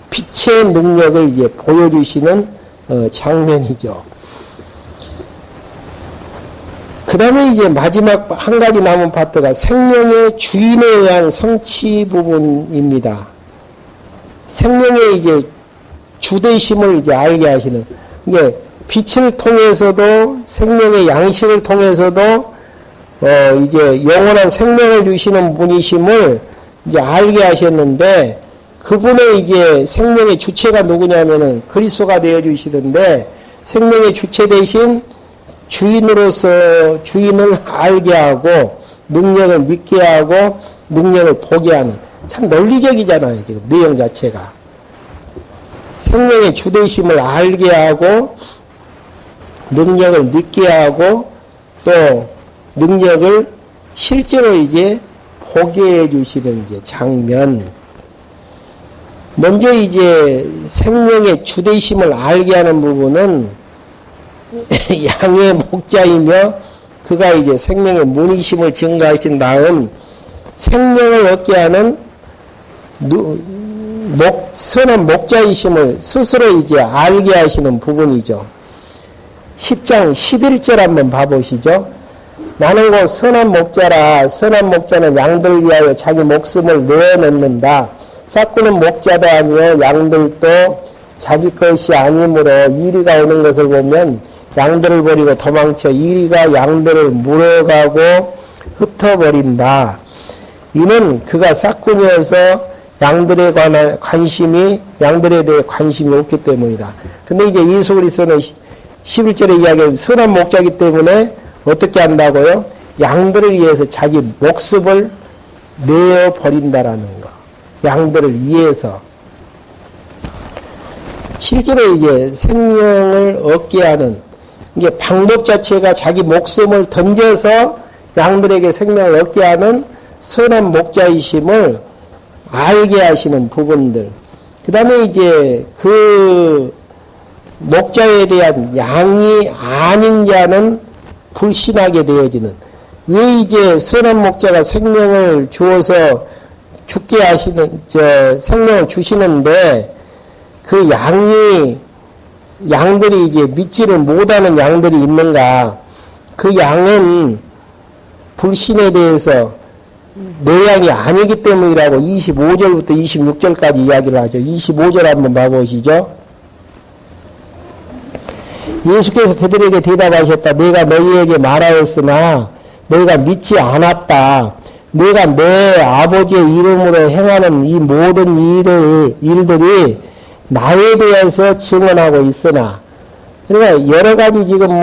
빛의 능력을 이제 보여주시는 장면이죠. 그 다음에 이제 마지막 한 가지 남은 파트가 생명의 주인에 의한 성취 부분입니다. 생명의 이제 주되심을 이제 알게 하시는, 이게 빛을 통해서도 생명의 양식을 통해서도 이제 영원한 생명을 주시는 분이심을 이제 알게 하셨는데, 그분의 이제 생명의 주체가 누구냐면은 그리스도가 되어 주시던데, 생명의 주체 대신 주인으로서 주인을 알게 하고 능력을 믿게 하고 능력을 보게 하는, 참 논리적이잖아요. 지금 내용 자체가 생명의 주되심을 알게 하고 능력을 믿게 하고 또 능력을 실제로 이제 보게 해 주시는 이제 장면. 먼저 이제 생명의 주되심을 알게 하는 부분은 양의 목자이며 그가 이제 생명의 문이심을 증가하신 다음 생명을 얻게 하는 선한 목자이심을 스스로 이제 알게 하시는 부분이죠. 10장 11절 한번 봐보시죠. 나는 곧 선한 목자라. 선한 목자는 양들 위하여 자기 목숨을 내어놓는다. 삭구는 목자도 아니요 양들도 자기 것이 아니므로 이리가 오는 것을 보면 양들을 버리고 도망쳐 이리가 양들을 물어가고 흩어버린다. 이는 그가 삭군이어서 양들에 대해 관심이 없기 때문이다. 근데 이제 예수 그리스도는 11절에 이야기하는 선한 목자이기 때문에 어떻게 한다고요? 양들을 위해서 자기 목숨을 내어버린다라는 거. 양들을 위해서. 실제로 이제 생명을 얻게 하는, 이게 방법 자체가 자기 목숨을 던져서 양들에게 생명을 얻게 하는 선한 목자이심을 알게 하시는 부분들. 그 다음에 이제 그 목자에 대한 양이 아닌 자는 불신하게 되어지는. 왜 이제 선한 목자가 생명을 주어서 죽게 하시는, 생명을 주시는데 그 양들이 이제 믿지를 못하는 양들이 있는가? 그 양은 불신에 대해서 내 양이 아니기 때문이라고 25절부터 26절까지 이야기를 하죠. 25절 한번 봐보시죠. 예수께서 그들에게 대답하셨다. 내가 너희에게 말하였으나 너희가 믿지 않았다. 내가 내 아버지의 이름으로 행하는 이 모든 일들이 나에 대해서 증언하고 있으나, 그러니까 여러 가지 지금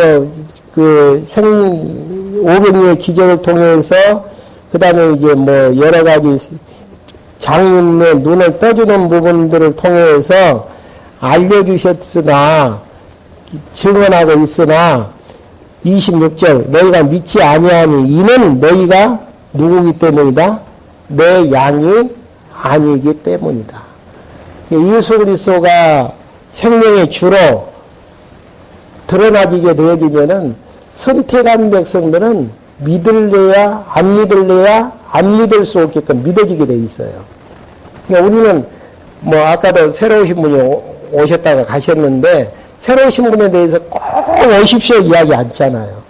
그 500리의 기적을 통해서 그 다음에 이제 여러 가지 장인의 눈을 떠주는 부분들을 통해서 알려주셨으나, 증언하고 있으나, 26절, 너희가 믿지 아니하니 이는 너희가 누구기 때문이다? 내 양이 아니기 때문이다. 예수 그리스도가 생명의 주로 드러나지게 되어지면은 선택한 백성들은 믿을래야 안 믿을래야 안 믿을 수 없게끔 믿어지게 돼 있어요. 그러니까 우리는 아까도 새로 오신 분이 오셨다가 가셨는데 새로 오신 분에 대해서 꼭 오십시오 이야기 않잖아요.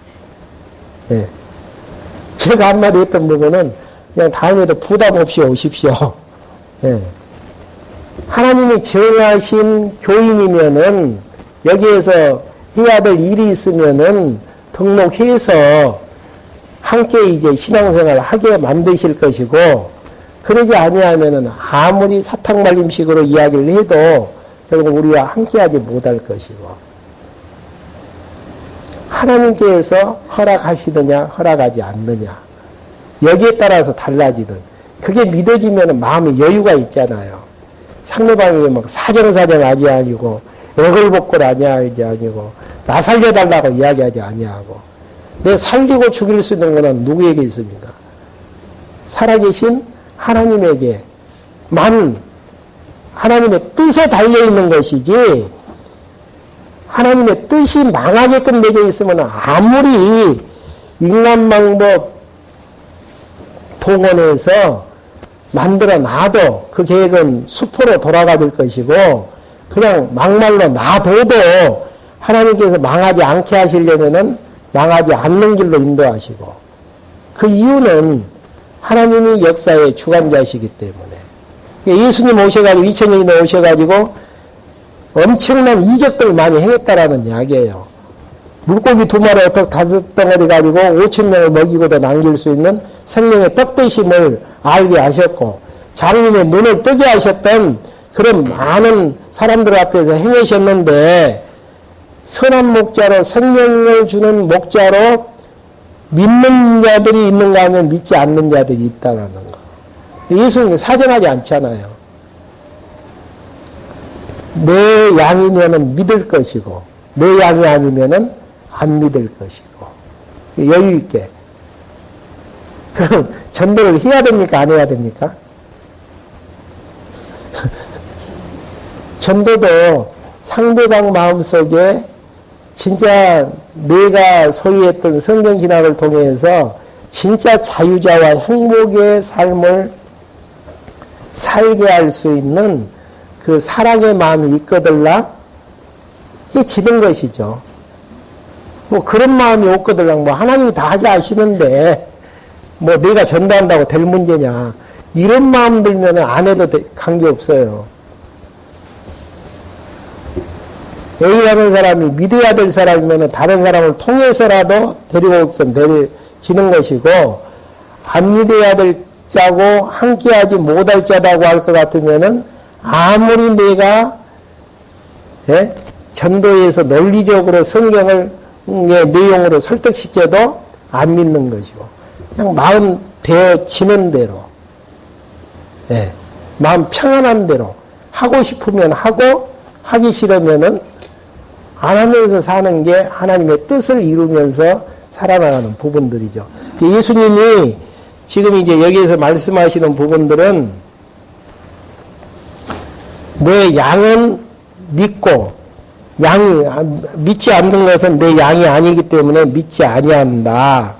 예. 제가 한마디 했던 부분은 그냥 다음에도 부담 없이 오십시오. 예. 하나님이 정하신 교인이면은 여기에서 해야 될 일이 있으면은 등록해서 함께 이제 신앙생활을 하게 만드실 것이고, 그러지 아니하면은 아무리 사탕말림식으로 이야기를 해도 결국 우리와 함께하지 못할 것이고, 하나님께서 허락하시느냐 허락하지 않느냐 여기에 따라서 달라지는, 그게 믿어지면 마음에 여유가 있잖아요. 상대방이 막 사정사정하지 아니고 애걸복걸 하지 아니고 나 살려달라고 이야기하지 아니하고, 내 살리고 죽일 수 있는 것은 누구에게 있습니까? 살아계신 하나님에게만, 하나님의 뜻에 달려있는 것이지, 하나님의 뜻이 망하게끔 되어 있으면 아무리 인간 방법 동원해서 만들어 놔도 그 계획은 수포로 돌아가 될 것이고, 그냥 막말로 놔둬도 하나님께서 망하지 않게 하시려면은 망하지 않는 길로 인도하시고, 그 이유는 하나님이 역사의 주관자시기 때문에. 예수님 오셔가지고 2000년이 나 오셔가지고 엄청난 이적들을 많이 행했다라는 이야기예요. 물고기 2마리 어떻게 5덩어리 가지고 5,000명을 먹이고도 남길 수 있는 생명의 떡 되심을 알게 하셨고, 장님의 눈을 뜨게 하셨던 그런 많은 사람들 앞에서 행하셨는데, 선한 목자로 생명을 주는 목자로 믿는 자들이 있는가 하면 믿지 않는 자들이 있다는 거. 예수님이 사정하지 않잖아요. 내 양이면은 믿을 것이고, 내 양이 아니면은 안 믿을 것이고, 여유 있게. 그럼 전도를 해야 됩니까? 안 해야 됩니까? 전도도 상대방 마음속에 진짜 내가 소유했던 성경신학을 통해서 진짜 자유자와 행복의 삶을 살게 할 수 있는 그 사랑의 마음이 있거들라 이게 지는 것이죠. 그런 마음이 없거들라 하나님이 다 하지 아시는데 내가 전도한다고 될 문제냐, 이런 마음 들면 안 해도 관계없어요. A라는 사람이 믿어야 될 사람이면 다른 사람을 통해서라도 데리고 오게끔 데려지는 것이고, 안 믿어야 될 자고 함께하지 못할 자다고 할 것 같으면은 아무리 내가 전도에서 논리적으로 성경을 내용으로 설득시켜도 안 믿는 것이고, 그냥 마음 되어지는 대로, 마음 평안한 대로 하고 싶으면 하고, 하기 싫으면은 안 하면서 사는 게 하나님의 뜻을 이루면서 살아나가는 부분들이죠. 예수님이 지금 이제 여기에서 말씀하시는 부분들은 내 양은 믿고, 양이 믿지 않는 것은 내 양이 아니기 때문에 믿지 아니한다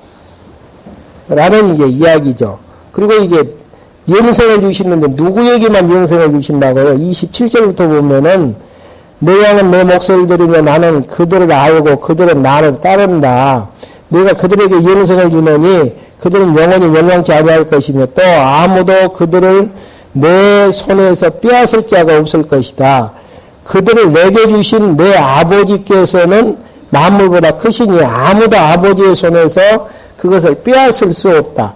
라는 이제 이야기죠. 그리고 이제 영생을 주시는데 누구에게만 영생을 주신다고요? 27절부터 보면은 내 양은 내 목소리를 들으며 나는 그들을 알고 그들은 나를 따른다. 내가 그들에게 영생을 주노니 그들은 영원히 멸망치 아니할 것이며 또 아무도 그들을 내 손에서 빼앗을 자가 없을 것이다. 그들을 내게 주신 내 아버지께서는 만물보다 크시니 아무도 아버지의 손에서 그것을 빼앗을 수 없다.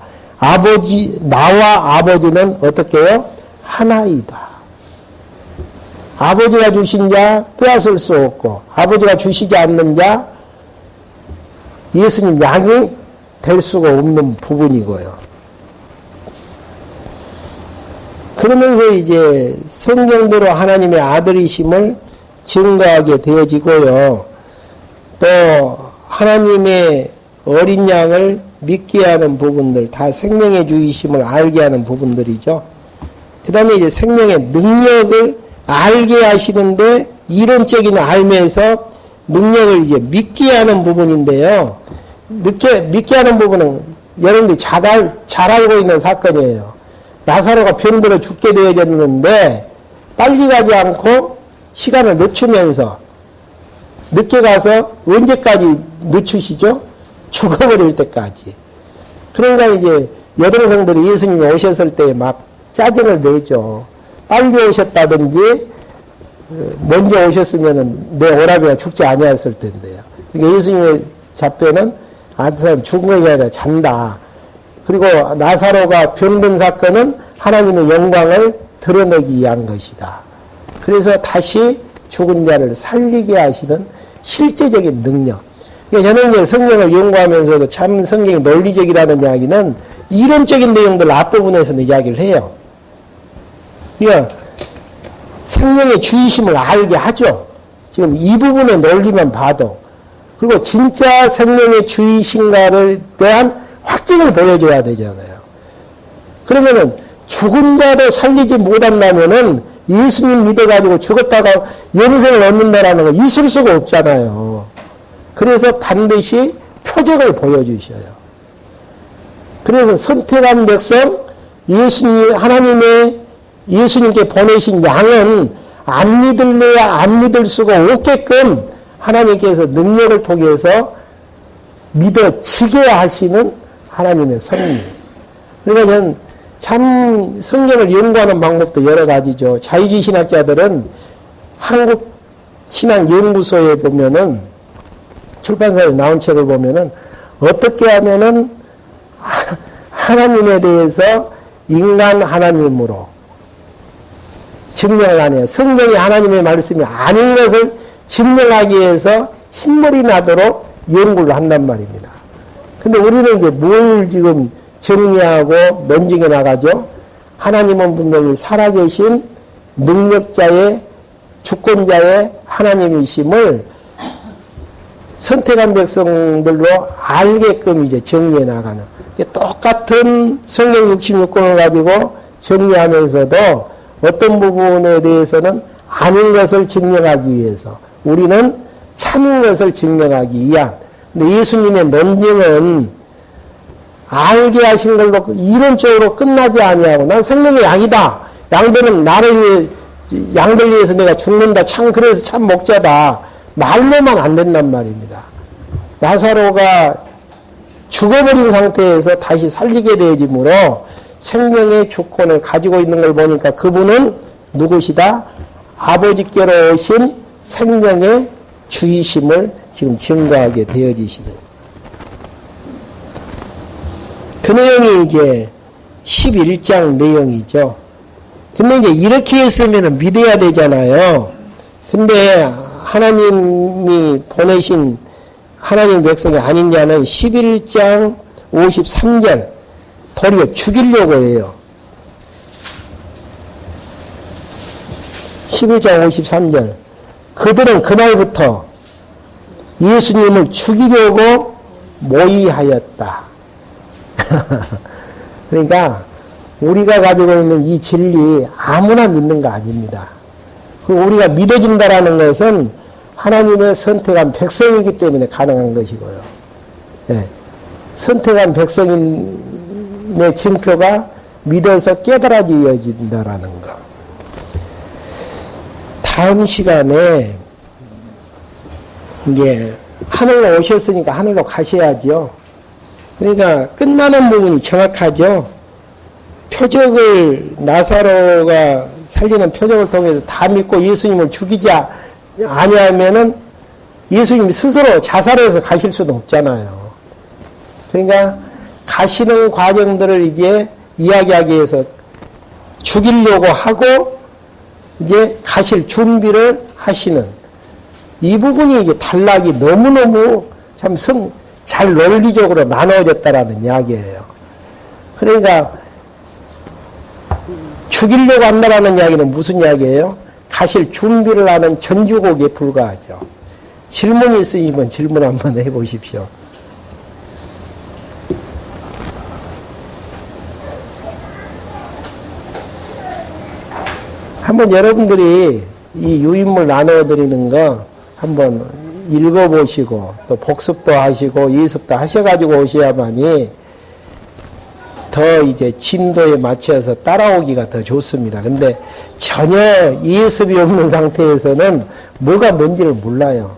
나와 아버지는 어떻게 해요? 하나이다. 아버지가 주신 자 빼앗을 수 없고 아버지가 주시지 않는 자 예수님 양이 될 수가 없는 부분이고요. 그러면서 이제 성경대로 하나님의 아들이심을 증거하게 되어지고요. 또 하나님의 어린 양을 믿게 하는 부분들, 다 생명의 주이심을 알게 하는 부분들이죠. 그 다음에 이제 생명의 능력을 알게 하시는데 이론적인 알면서 능력을 이제 믿게 하는 부분인데요. 믿게 하는 부분은 여러분들이 잘 알고 있는 사건이에요. 나사로가 병들어 죽게 되어졌는데 빨리 가지 않고 시간을 늦추면서 늦게 가서 언제까지 늦추시죠? 죽어버릴 때까지. 그러니까 이제 여동생들이 예수님이 오셨을 때 막 짜증을 내죠. 빨리 오셨다든지 먼저 오셨으면 내 오라비가 죽지 아니었을 텐데요. 그러니까 예수님의 답변은 그 사람 죽은 게 아니라 잔다. 그리고 나사로가 병든 사건은 하나님의 영광을 드러내기 위한 것이다. 그래서 다시 죽은 자를 살리게 하시는 실제적인 능력. 그러니까 저는 이제 성경을 연구하면서도 참 성경이 논리적이라는 이야기는 이론적인 내용들 앞부분에서는 이야기를 해요. 그러니까 생명의 주의심을 알게 하죠. 지금 이 부분의 논리만 봐도. 그리고 진짜 생명의 주의심과에 대한 확증을 보여줘야 되잖아요. 그러면은 죽은 자도 살리지 못한다면은 예수님 믿어가지고 죽었다가 영생을 얻는다라는 거 있을 수가 없잖아요. 그래서 반드시 표적을 보여주셔요. 그래서 선택한 백성, 예수님께 보내신 양은 안 믿을래야 안 믿을 수가 없게끔 하나님께서 능력을 통해서 믿어지게 하시는 하나님의 섭리. 그러니까 저는 참 성경을 연구하는 방법도 여러 가지죠. 자유주의 신학자들은 한국신학연구소에 보면은 출판사에 나온 책을 보면은 어떻게 하면은 하나님에 대해서 인간 하나님으로 증명을 하네요. 성경이 하나님의 말씀이 아닌 것을 증명하기 위해서 흰머리 나도록 연구를 한단 말입니다. 근데 우리는 이제 뭘 지금 정리하고 논증해 나가죠? 하나님은 분명히 살아계신 능력자의 주권자의 하나님이심을 선택한 백성들로 알게끔 이제 정리해 나가는. 똑같은 성경 66권을 가지고 정리하면서도 어떤 부분에 대해서는 아닌 것을 증명하기 위해서 우리는 참인 것을 증명하기 위한. 근데 예수님의 논증은 알게 하신 걸로 이론적으로 끝나지 아니하고 난 생명의 양이다. 양들은 양들 위해서 내가 죽는다. 참 그래서 참 목자다. 말로만 안 된단 말입니다. 나사로가 죽어버린 상태에서 다시 살리게 되어지므로 생명의 주권을 가지고 있는 걸 보니까 그분은 누구시다? 아버지께로 오신 생명의 주이심을 지금 증거하게 되어지시는. 그 내용이 이제 11장 내용이죠. 근데 이제 이렇게 했으면 믿어야 되잖아요. 근데 하나님이 보내신 하나님 백성이 아닌 자는 11장 53절 도리어 죽이려고 해요. 11장 53절 그들은 그날부터 예수님을 죽이려고 모의하였다. 그러니까 우리가 가지고 있는 이 진리 아무나 믿는 거 아닙니다. 우리가 믿어진다라는 것은 하나님의 선택한 백성이기 때문에 가능한 것이고요. 네. 선택한 백성의 증표가 믿어서 깨달아지어진다라는 것. 다음 시간에 이제 하늘로 오셨으니까 하늘로 가셔야지요. 그러니까 끝나는 부분이 정확하죠. 표적을 나사로가 살리는 표적을 통해서 다 믿고 예수님을 죽이지 아니하면은 예수님이 스스로 자살해서 가실 수도 없잖아요. 그러니까 가시는 과정들을 이제 이야기하기 위해서 죽이려고 하고 이제 가실 준비를 하시는 이 부분이 이게 단락이 너무너무 참 잘 논리적으로 나눠졌다라는 이야기예요. 그러니까 죽이려고 한다라는 이야기는 무슨 이야기예요? 가실 준비를 하는 전주곡에 불과하죠. 질문이 있으시면 질문 한번 해보십시오. 한번 여러분들이 이 유인물 나눠드리는 거 한번 읽어보시고 또 복습도 하시고 예습도 하셔가지고 오셔야만이 더 이제 진도에 맞춰서 따라오기가 더 좋습니다. 근데 전혀 예습이 없는 상태에서는 뭐가 뭔지를 몰라요.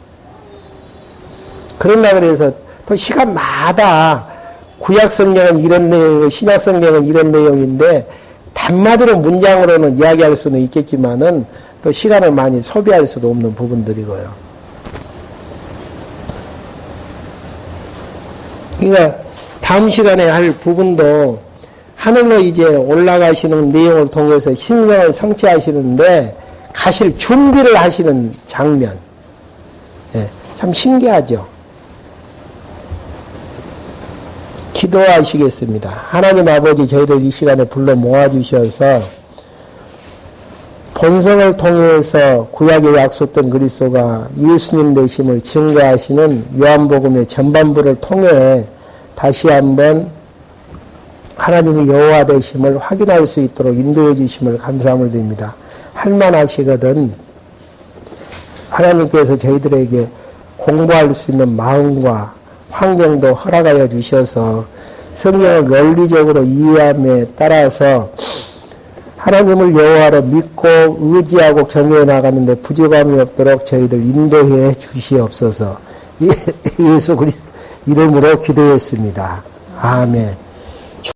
그런다 그래서 또 시간마다 구약성경은 이런 내용이고 신약성경은 이런 내용인데 단마디로 문장으로는 이야기할 수는 있겠지만은 또 시간을 많이 소비할 수도 없는 부분들이고요. 그러니까 다음 시간에 할 부분도 하늘로 이제 올라가시는 내용을 통해서 신성을 성취하시는데 가실 준비를 하시는 장면. 예, 참 신기하죠. 기도하시겠습니다. 하나님 아버지 저희를 이 시간에 불러 모아주셔서 본성을 통해서 구약에 약속된 그리스도가 예수님 되심을 증거하시는 요한복음의 전반부를 통해 다시 한번 하나님의 여호와 되심을 확인할 수 있도록 인도해 주심을 감사함을 드립니다. 할만하시거든 하나님께서 저희들에게 공부할 수 있는 마음과 환경도 허락하여 주셔서 성경을 논리적으로 이해함에 따라서 하나님을 여호와로 믿고 의지하고 경외해 나가는데 부족함이 없도록 저희들 인도해 주시옵소서. 예수 그리스도 이름으로 기도했습니다. 아멘.